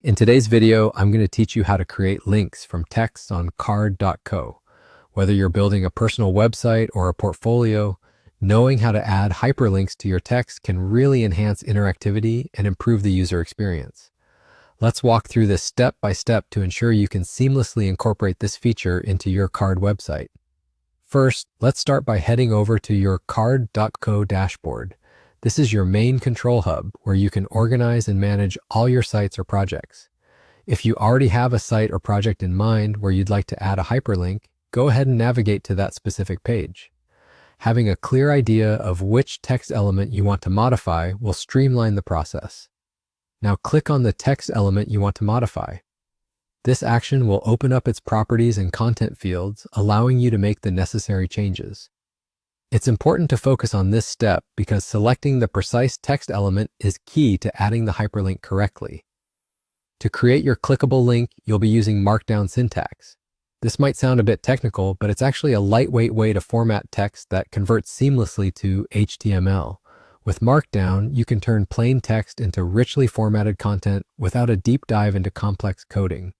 In today's video, I'm going to teach you how to create links from text on card.co. Whether you're building a personal website or a portfolio, knowing how to add hyperlinks to your text can really enhance interactivity and improve the user experience. Let's walk through this step by step to ensure you can seamlessly incorporate this feature into your card website. First, let's start by heading over to your card.co dashboard. This is your main control hub where you can organize and manage all your sites or projects. If you already have a site or project in mind where you'd like to add a hyperlink, go ahead and navigate to that specific page. Having a clear idea of which text element you want to modify will streamline the process. Now click on the text element you want to modify. This action will open up its properties and content fields, allowing you to make the necessary changes. It's important to focus on this step because selecting the precise text element is key to adding the hyperlink correctly. To create your clickable link, you'll be using Markdown syntax. This might sound a bit technical, but it's actually a lightweight way to format text that converts seamlessly to HTML. With Markdown, you can turn plain text into richly formatted content without a deep dive into complex coding.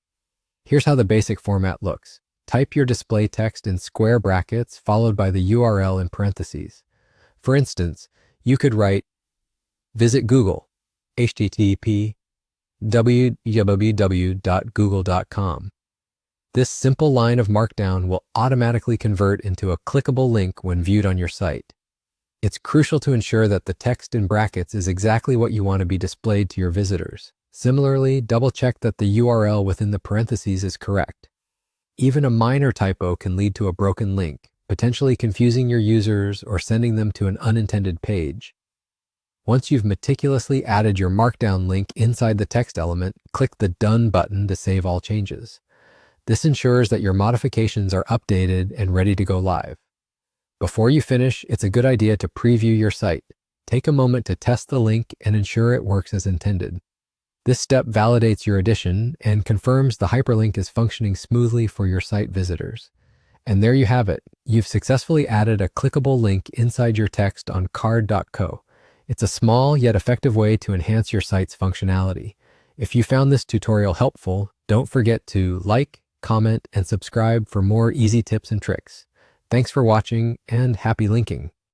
Here's how the basic format looks. Type your display text in square brackets followed by the URL in parentheses. For instance, you could write, visit Google, http www.google.com. This simple line of Markdown will automatically convert into a clickable link when viewed on your site. It's crucial to ensure that the text in brackets is exactly what you want to be displayed to your visitors. Similarly, double-check that the URL within the parentheses is correct. Even a minor typo can lead to a broken link, potentially confusing your users or sending them to an unintended page. Once you've meticulously added your Markdown link inside the text element, click the Done button to save all changes. This ensures that your modifications are updated and ready to go live. Before you finish, it's a good idea to preview your site. Take a moment to test the link and ensure it works as intended. This step validates your addition and confirms the hyperlink is functioning smoothly for your site visitors. And there you have it. You've successfully added a clickable link inside your text on card.co. It's a small yet effective way to enhance your site's functionality. If you found this tutorial helpful, don't forget to like, comment, and subscribe for more easy tips and tricks. Thanks for watching and happy linking.